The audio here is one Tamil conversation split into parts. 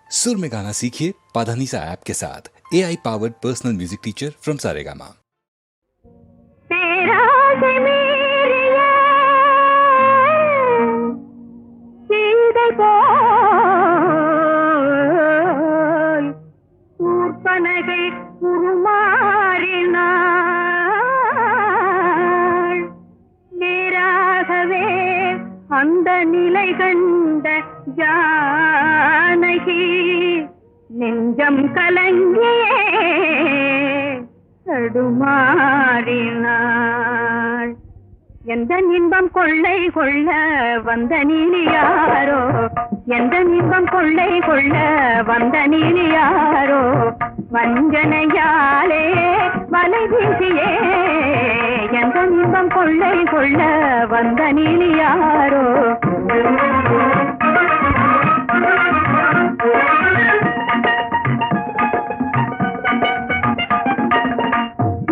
सुर में गाना सीखिए पाधानीसा ऐप के साथ AI powered personal music teacher from Saregama. அந்த நிலை கண்ட ஜானகி நெஞ்சம் கலங்கியே தடுமாறினாள். எந்த இன்பம் கொள்ளை கொள்ள வந்த நீலியாரோ, எந்த இன்பம் கொள்ளை கொள்ள வந்த நீலியாரோ, வஞ்சனையாலே வலை வீசியே எந்த இன்பம் கொள்ளை கொள்ள வந்த நீலியாரோ.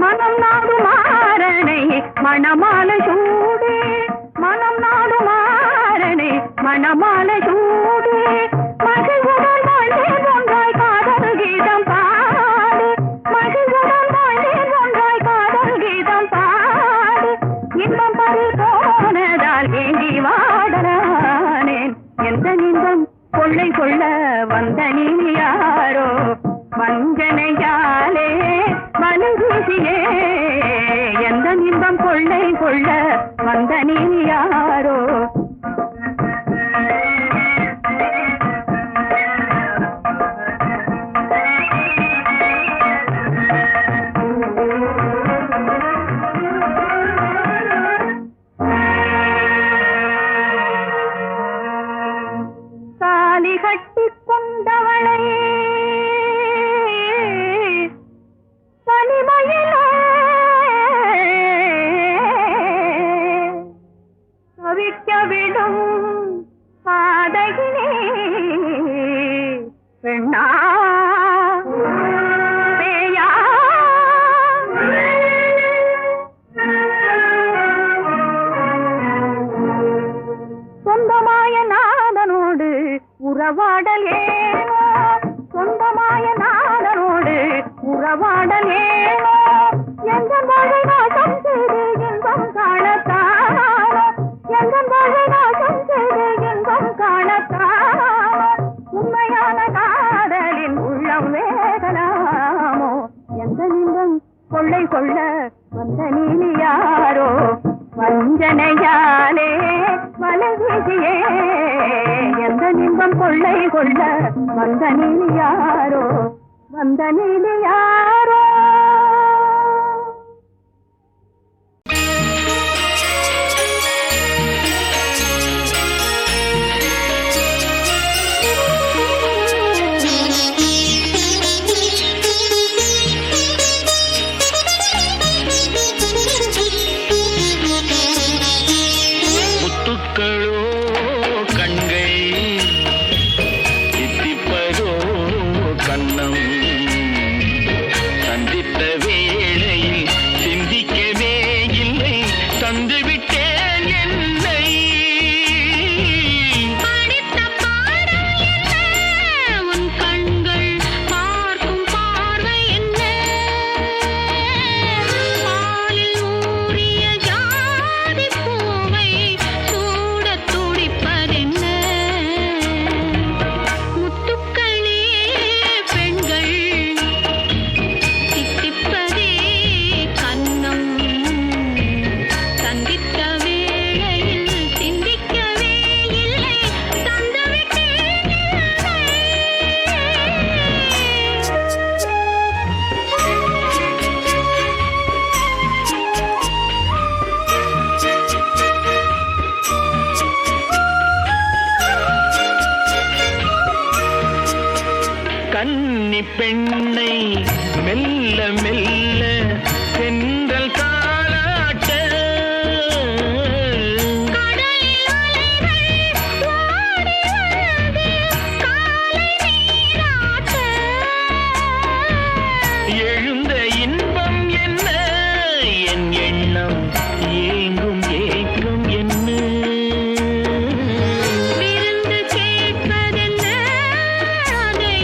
மனம் நாடுமாறனை மணமாலை சூடு, மனம் நாடுமாறனை மணமாலை சூடு, மகிழ்வுடன் வாழ்ந்தேன் ஒன்றாய் காதல் கீதம் பாடு, மகிழ்வுடன் வாழ்ந்தேன் ஒன்றாய் காதல் கீதம் பாடு, இன்பம் பறி போனதால் ஏங்கி வாடலானேன். எந்த இன்பம் கொள்ளை கொள்ள வந்த நீலியாரோ, வஞ்சனையாலே வலை வீசியே எந்த இன்பம் கொள்ளை கொள்ள வந்த நீலியாரோ. தாலி கட்டிக் கொண்டவளை தனிமையிலே தவிக்க விடும் பாதகினே பெண்ணா பேயா, சொந்தமாய நாதனோடு உறவாடல் ஏனோ, சொந்தமாய நாதனோடு உறவாடல் ஏனோ, எந்த மழை நாசம் செய்து இன்பம் காணத்தானோ, எந்த மழை நாசம் செய்து இன்பம் காணத்தானோ, உண்மையான காதலின் உள்ளம் வேகலாமோ. எந்த இன்பம் கொள்ளை கொள்ள வந்த நீலியாரோ, வஞ்சனையாலே வலை வீசியே எந்த இன்பம் கொள்ளை கொள்ள வந்த நீலியாரோ, வந்த நீலியாரோ. முத்துக்களோ கண்கள் தித்திப்பதோ கண்ணம், சந்தித்த வேளையில் சிந்திக்கவே இல்லை, தந்துவிட்டேன் என்னை. படித்த பாடல் என்ன, உன் கண்கள் பார்க்கும் பார்வை என்ன, பாலில் ஊறிய ஜாதி பூவை சூடத் துடிப்பதென்ன. முத்துக்களே பெண்கள் தித்திப்பதே கன்னம், சந்தித்த வேளையில் சிந்திக்கவே இல்லை, தந்துவிட்டேன் என்னை. கன்னி பெண்ணை மெல்ல மெல்ல தென்றல் தாலாட்ட, கடலில் அலைகள் ஓடி வந்து காலை நீராட்ட, எழுந்த இன்பம் என்ன, என் எண்ணம் ஏங்கும் ஏக்கம் என்ன. விருந்து கேட்பதென்ன, அதை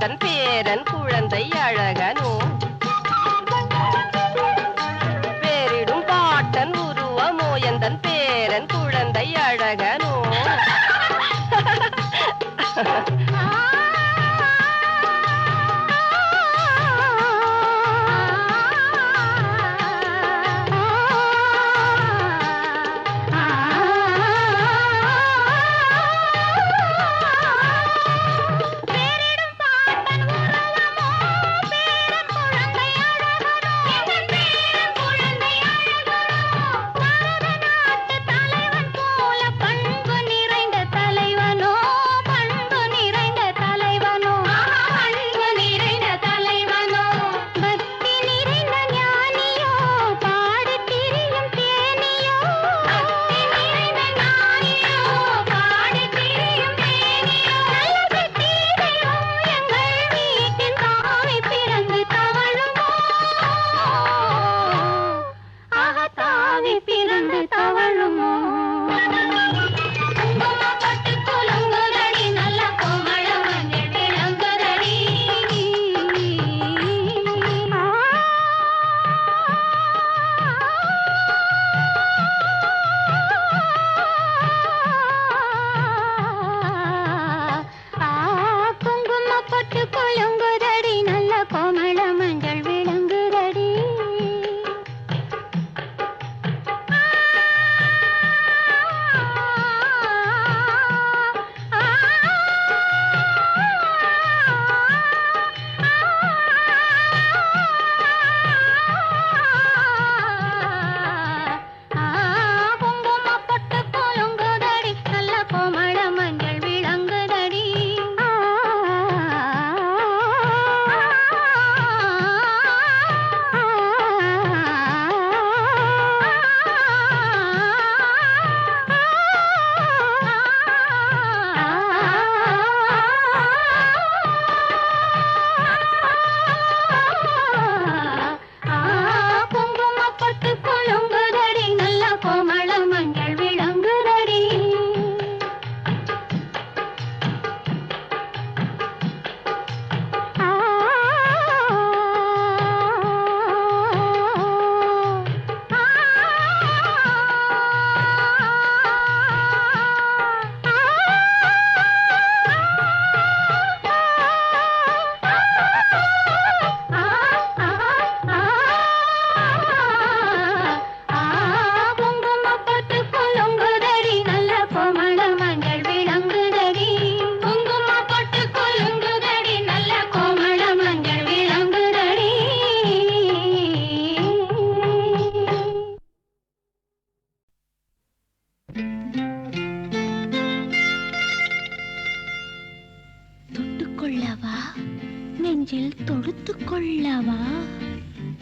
எந்தன் பேரன் குழந்தை அழகனோ பேரிடும் பாட்டன் உருவமோ எந்தன் பேரன் குழந்தை அழகனோ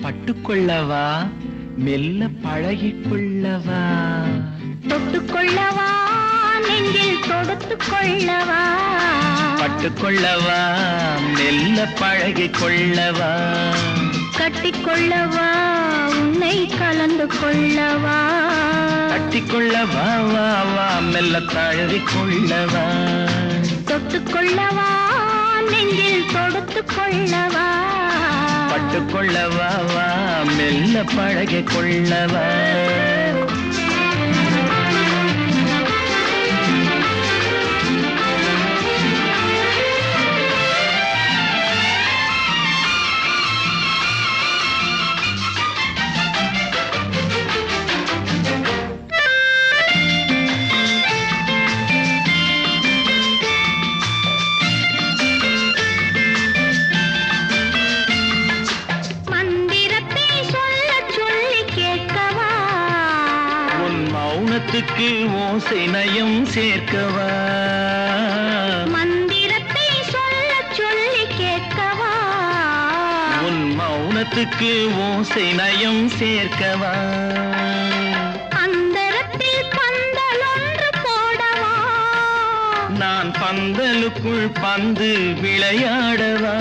பட்டுக்கொள்ளவா மெல்ல பழகிக்கொள்ளவா தொட்டுக்கொள்ளவா நெஞ்சில் தொடுத்துக்கொள்ளவா பட்டுக்கொள்ளவா மெல்ல பழகிக்கொள்ளவா கட்டிக்கொள்ளவா உன்னை கலந்து கொள்ளவா கட்டிக்கொள்ளவா வா வா மெல்ல தழுவிக்கொள்ளவா தொட்டுக்கொள்ளவா நெஞ்சில் தொடுத்துக்கொள்ளவா பட்டுக்கொள்ளவா வா மெல்ல பழகிக்கொள்ளவா மௌனத்துக்கு ஓசை நயம் சேர்க்கவா மந்திரத்தை சொல்ல சொல்லி கேட்கவா உன் மௌனத்துக்கு ஓசை நயம் சேர்க்கவா அந்தரத்தில் பந்தல் ஒன்று போடவா நான் பந்தலுக்குள் பந்து விளையாடவா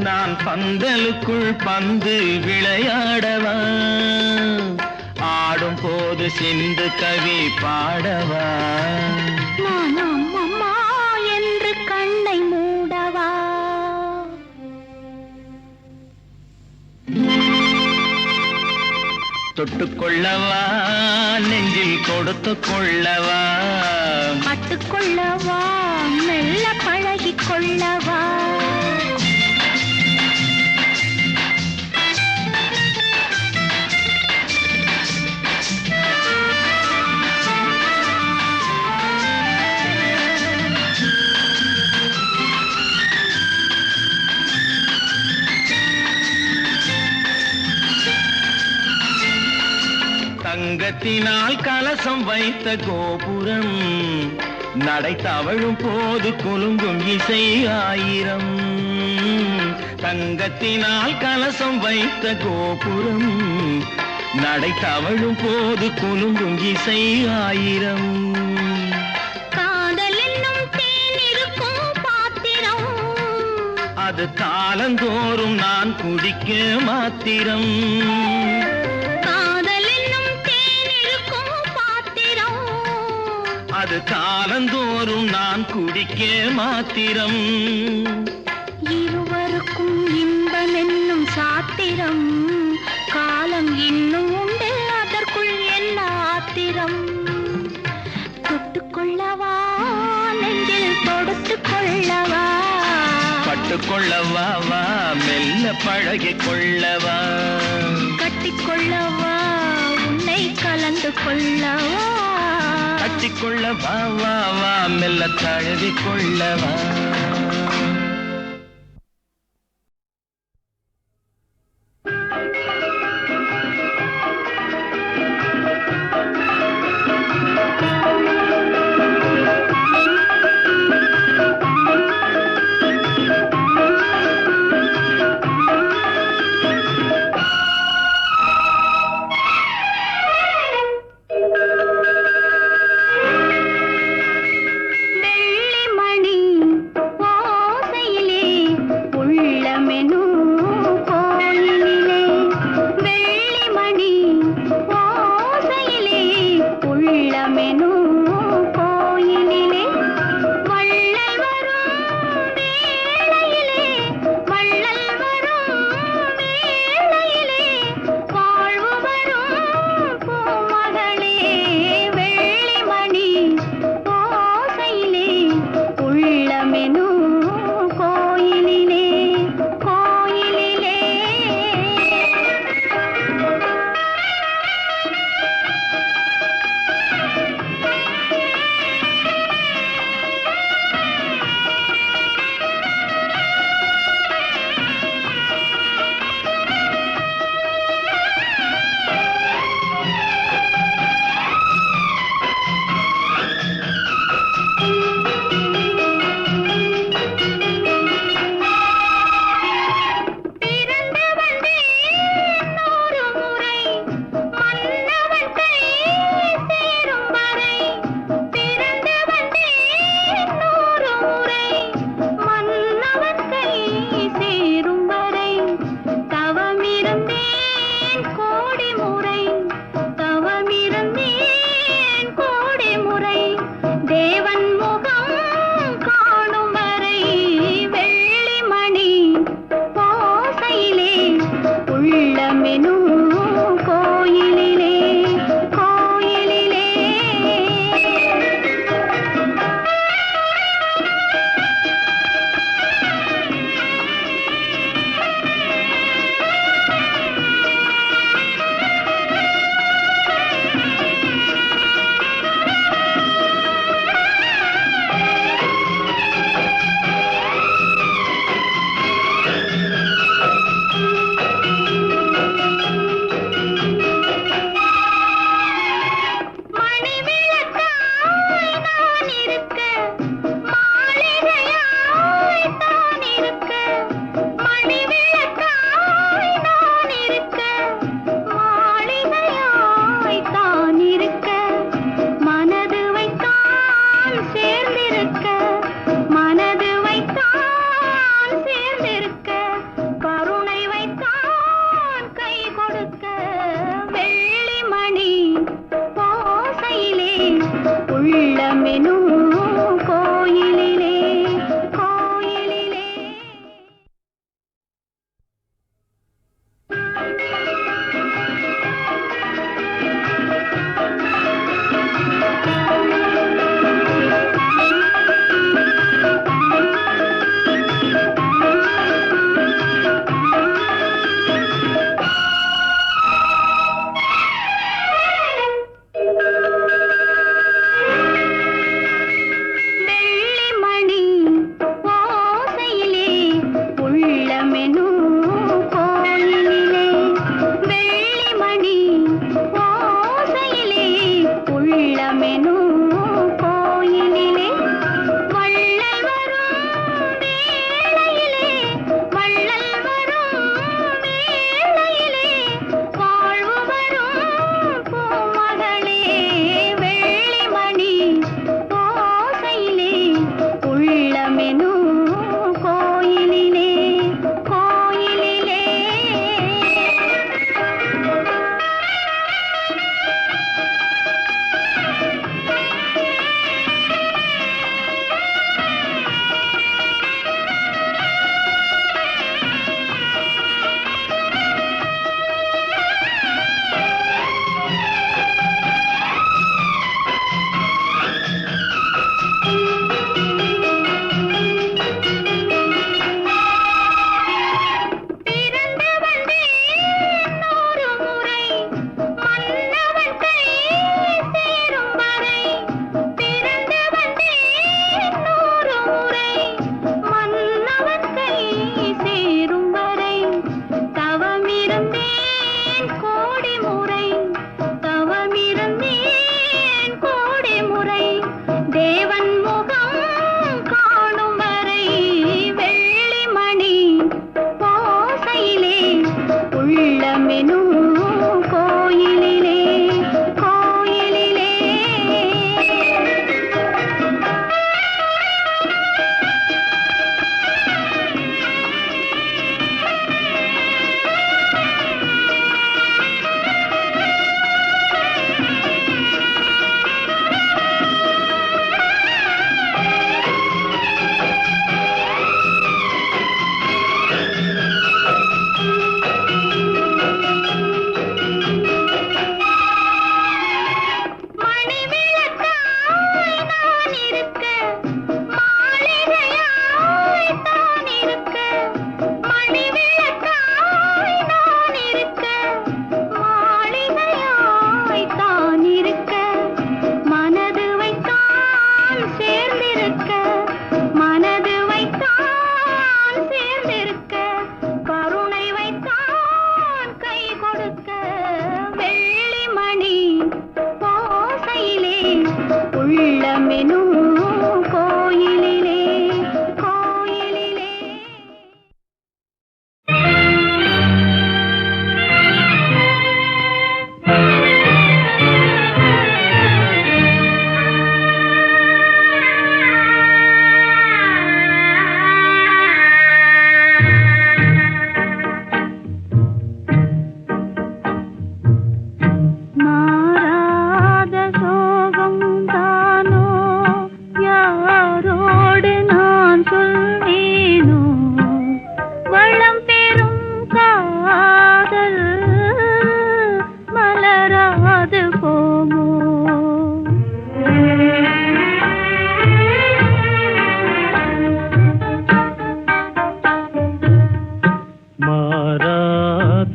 நான் பந்தலுக்குள் பந்து விளையாடவா ஆடும் போது சிந்து கவி பாடவா நான் அம்மம்மா என்று கண்ணை மூடவா தொட்டுக்கொள்ளவா நெஞ்சில் கொடுத்து கொள்ளவா பட்டுக்கொள்ளவா மெல்ல பழகிக் கொள்ளவா தங்கத்தினால் கலசம் வைத்த கோபுரம் நடை தவழும் போது குலுங்கும் இசை ஆயிரம் தங்கத்தினால் கலசம் வைத்த கோபுரம் நடை தவழும் போது குலுங்கும் இசை ஆயிரம் காதல் என்னும் தேன் இருக்கும் பாத்திரம் அது காலந்தோறும் நான் குடிக்க மாத்திரம் அது காலந்தோறும் நான் குடிக்க மாத்திரம் இருவருக்கும் இன்பம் என்னும் சாத்திரம் காலம் இன்னும் உண்டு அதற்குள் என்ன ஆத்திரம் தொட்டுக்கொள்ளவா நெஞ்சில் தொடுத்துக் கொள்ளவா பட்டுக்கொள்ளவா வா மெல்ல பழகிக் கொள்ளவா கட்டிக்கொள்ளவா உன்னை கலந்து கொள்ளவா கட்டிக்கொள்ள வா வா வா மெல்ல தழுவிக் கொள்ளவா வெள்ளிமணி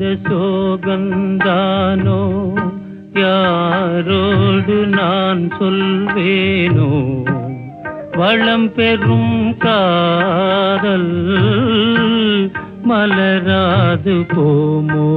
இந்த சோகந்தானோ யாரோடு நான் சொல்வேனோ வளம் பெறும் காதல் மலராது போமோ.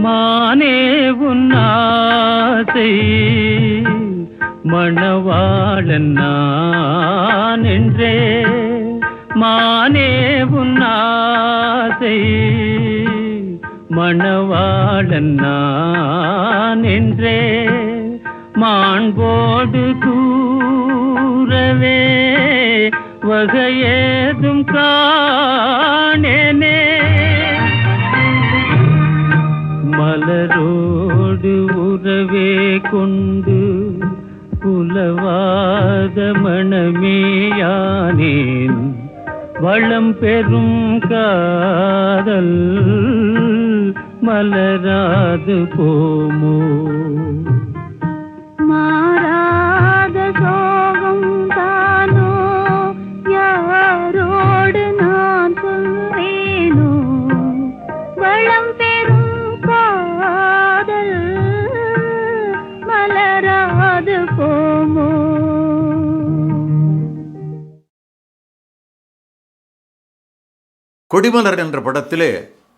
மானே உன்னாசை மணவாளன் நான் என்றே, மானே உன்னாசை மணவாளன் நான் என்றே மாண்போடு கூறவே வகையேதும் காணேனே. மலரோடு உறவே கொண்டு புலவாத மணமேயானேன் வளம் பெறும் காதல் மலராது போமோ. மாறாத சோகம் தானோ யாரோடு நான் சொல்வேனோ வளம் பெறும் காதல் மலராது போமோ. கொடிமலர் என்ற படத்திலே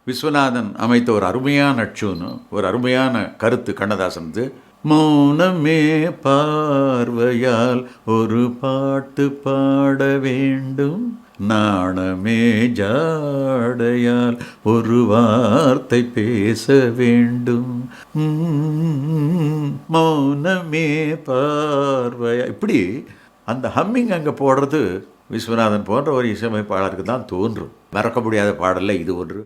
விஸ்வநாதன் அமைத்த ஒரு அருமையான அட்சூன்னு ஒரு அருமையான கருத்து கண்ணதாசனது. மௌனமே பார்வையால் ஒரு பாட்டு பாட வேண்டும், நாணமே ஜாடையால் ஒரு வார்த்தை பேச வேண்டும், மௌனமே பார்வையா. இப்படி அந்த ஹம்மிங் அங்கே போடுறது விஸ்வநாதன் போன்ற ஒரு இசையமைப்பாளருக்கு தான் தோன்றும். மறக்க முடியாத பாடல்ல இது ஒன்று.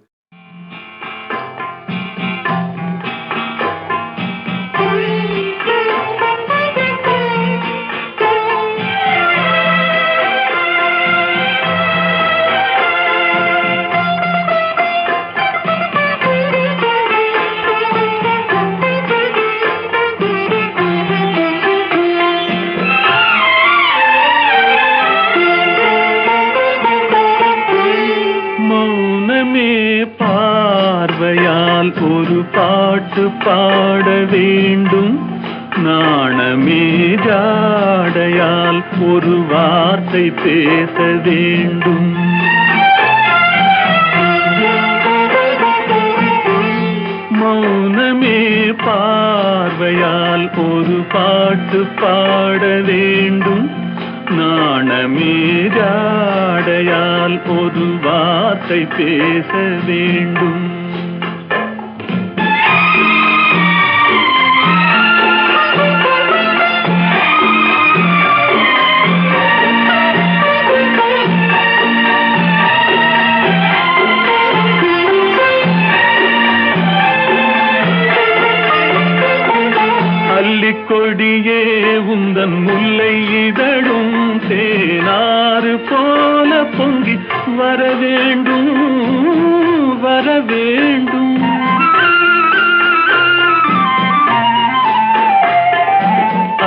ஒரு பாட்டு பாட வேண்டும், நாணமே ஜாடையால் ஒரு வார்த்தை பேச வேண்டும், மௌனமே பார்வையால் ஒரு பாட்டு பாட வேண்டும், நாணமே ஜாடையால் ஒரு வார்த்தை பேச வேண்டும். கொடியே உந்தன் முல்லை இதழும் தேனாறு போல பொங்கி வர வேண்டும், வர வேண்டும்.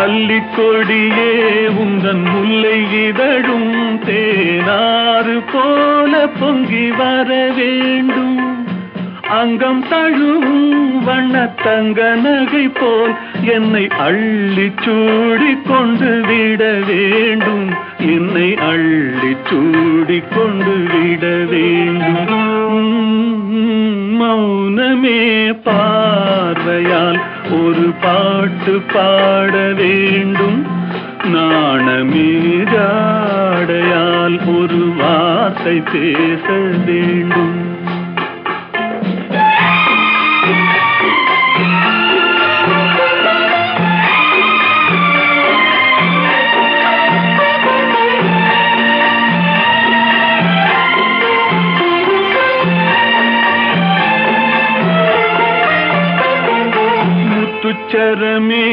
அல்லிக்கொடியே உந்தன் முல்லை இதழும் தேனாறு போல பொங்கி வர வேண்டும், அங்கம் தழுவும் வண்ணத்தங்க நகை போல் என்னை அள்ளி சூடி கொண்டு விட வேண்டும், என்னை அள்ளி சூடி கொண்டு விட வேண்டும். மௌனமே பார்வையால் ஒரு பாட்டு பாட வேண்டும், நாணமே ஜாடையால் ஒரு வார்த்தை பேச வேண்டும். முத்துச்சரமே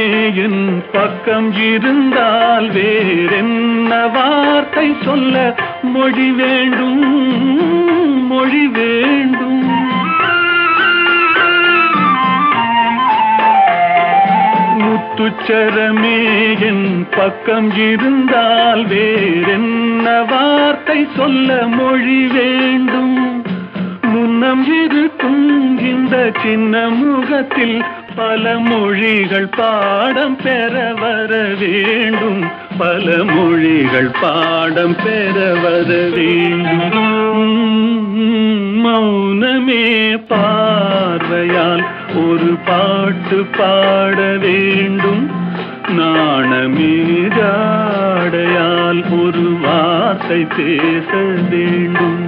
என் பக்கம் இருந்தால் வேறென்ன வார்த்தை சொல்ல மொழி வேண்டும், மொழி வேண்டும். முத்துச்சரமே என் பக்கம் இருந்தால் வேறென்ன வார்த்தை சொல்ல மொழி வேண்டும். முன்னம் இருக்கும் இந்த சின்ன முகத்தில் பல மொழிகள் பாடம் பெற வர வேண்டும், பல மொழிகள் பாடம் பெற வர வேண்டும். மௌனமே பார்வையால் ஒரு பாட்டு பாட வேண்டும், நாணமே ஜாடையால் ஒரு வார்த்தை பேச வேண்டும்.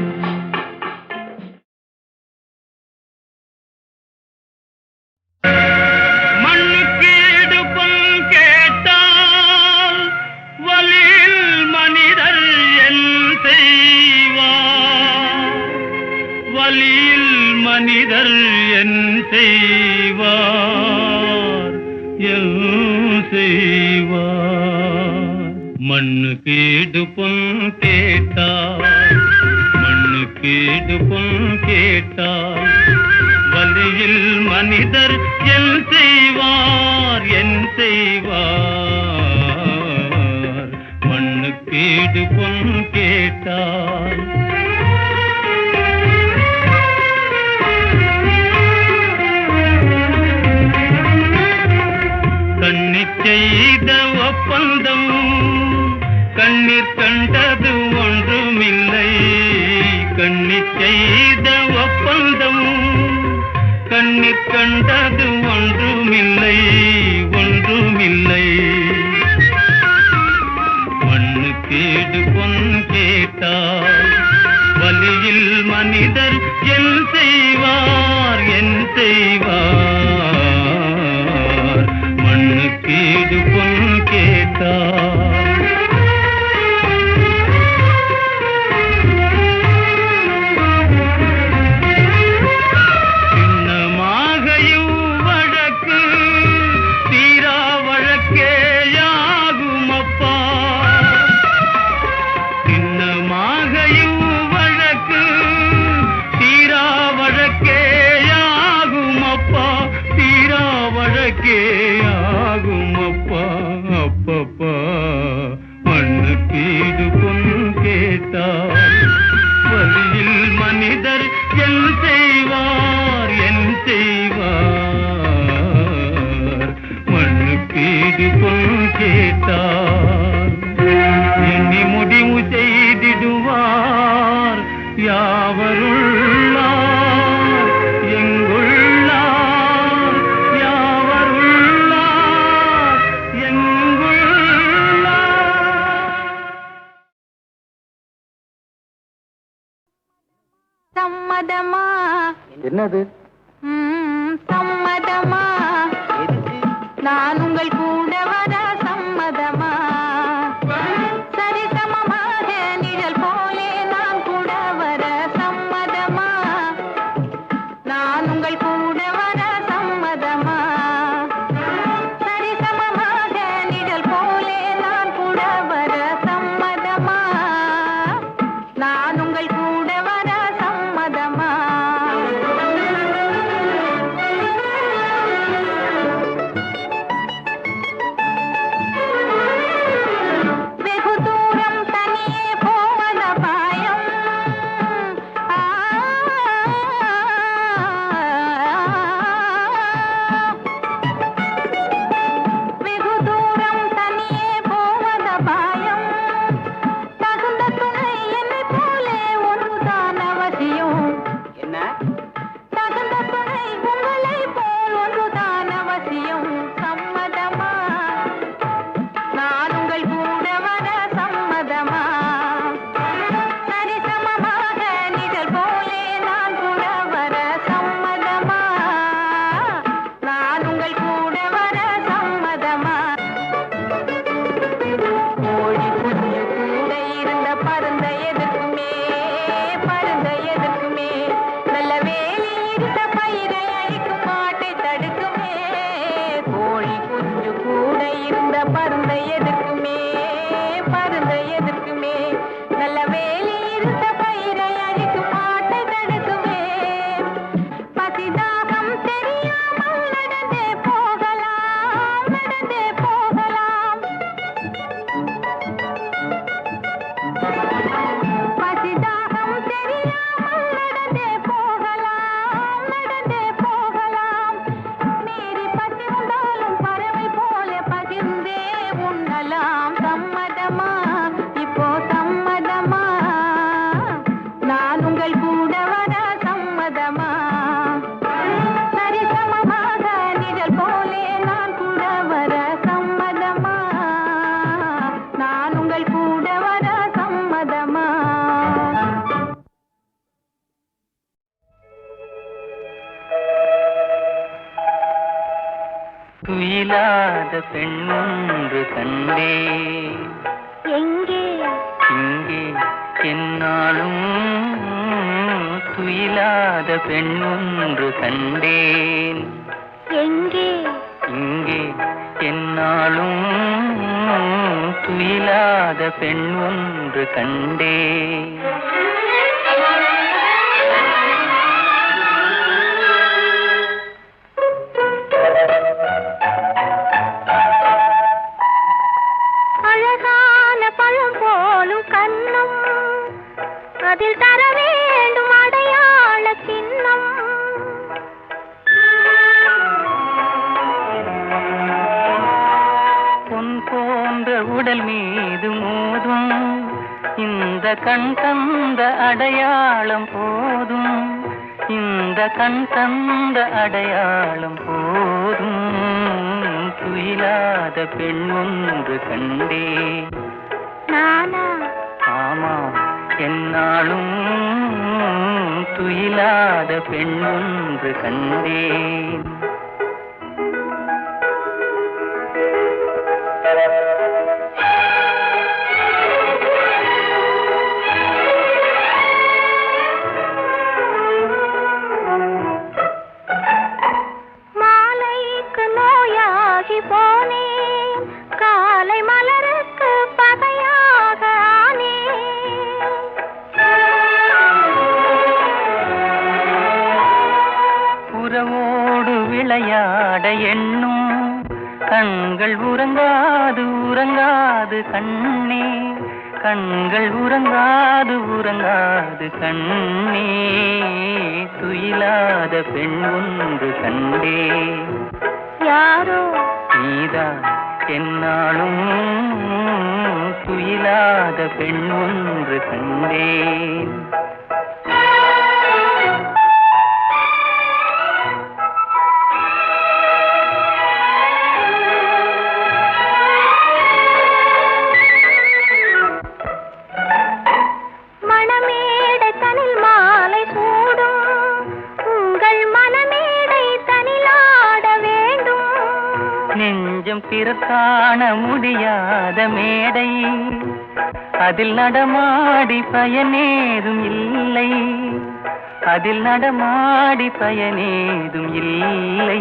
மனிதர் என் செய்வார், என் செய்வார். மண்ணு கேடு பொன் கேட்டார், மண்ணு கேடு பொன் கேட்டார். வலியில் மனிதர் என் செய்வார், என் செய்வார். மண்ணு கேடு பொன் கேட்டார். செய்த ஒப்பந்தம் கண்ணீர் கண்டது ஒன்றுமில்லை, கண்ணீர் செய்த ஒப்பந்தம் கண்ணீர் கண்டது ஒன்றுமில்லை, ஒன்றுமில்லை. மண்ணு கேடு பொன் கேட்டார். வலியில் மனிதர் என் செய்வார், என் செய்வார். மண்ணு கேடு பொன் கேட்டார். சின்னமாக வழக்கு தீரா வழக்கேயாகும் அப்பா, சின்னமாக வழக்கு தீரா வழக்கேயாகும் அப்பா, தீரா வழக்கேயாகும் அப்பா, அப்பப்பா. மண்ணு கேடு பொன் கேட்டார். வலியில் மனிதர் என் செய்வார், என் செய்வார். மண்ணு கேடு பொன் கேட்டார். எண்ணி முடிவு செய்திடுவார் யாவருள்ளார், எங்குள்ளார் யாவருள்ளார், எங்குள்ளார். சம்மதமா? என்னது? சம்மதமா? நான் உங்கள் கூட வர சம்மதமா? சரிசமமாக நிழல் போலே நான் கூட வர சம்மதமா? நான் உங்கள் கூட வர சம்மதமா? சரிசமமாக நிழல் போலே நான் கூட வர சம்மதமா? நான் உங்கள் கூட வர சம்மதமா? உங்கள் கூட வர சம்மதமா சரிசமமாக நிழல் போலே நான் கூட வர சம்மதமா நான் உங்கள் கூட வர சம்மதமா கோழி குஞ்சு கூட இருந்த பருந்த எதற்குமே நல்ல வேலி இருந்த பயிரை அழிக்கும் மாட்டை தடுக்குமே கோழி குஞ்சு கூட இருந்த பருந்த எதற்குமே நல்ல வேலி இருந்த பயிரை அழிக்கும் மாட்டை தடுக்குமே பசிதாகம் தெரியாமல் நடந்தே போகலாம் பசிதாகம் தெரியாமல் நடந்தே போகலாம் மீறி பசி உண்டாலும் பறவை போல பகிர்ந்தே உண்ணலாம் சம்மதமா இப்போ சம்மதமா நான் உங்கள் கூட வர சம்மதமா சரிசமமாக நிழல் போலே நான் கூட வர சம்மதமா நான் உங்கள் கூட வர சம்மதமா துயிலாத பெண்ணொன்று கண்டே எங்கே இங்கே என்னாலும் துயிலாத பெண்ணொன்று கண்டேன் எங்கே இங்கே என்னாலும் துயிலாத பெண்ணொன்று கண்டேன் அழகான பழம் போலும் கண்ணம் அதில் தர வேண்டும் அடையாள சின்னம் பொன் போன்ற உடல் மீது மோதும் இந்த கண் தந்த அடையாளம் போதும் இந்த கண் தந்த அடையாளம் போதும் துயிலாத பெண் ஒன்று கண்டே நானா ஆமாம் என்னாலும் துயிலாத பெண் ஒன்று கண்டேன் மாலைக்கு நோயாகி போனேன் காலை மலருக்கு பகையாக ஆனேன் உறவோடு விளையாட எண்ணும் கண்கள் உறங்காது உறங்காது கண்ணே கண்கள் உறங்காது உறங்காது கண்ணே துயிலாத பெண் ஒன்று கண்டே யாரோ நீதான் என்னாலும் துயிலாத பெண் ஒன்று கண்டேன் மணமேடை தனில் மாலை சூடும் உங்கள் மனமேடை தனிலாட வேண்டும் நெஞ்சம் பிறர் காண முடியாத மேடை அதில் நடமாடி பயனேதும் இல்லை அதில் நடமாடி பயனேதும் இல்லை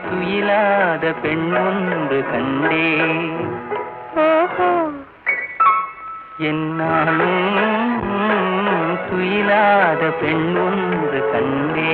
துயிலாத பெண் ஒன்று கண்டே ஓஹோ என்னாலும் துயிலாத பெண் ஒன்று கண்டே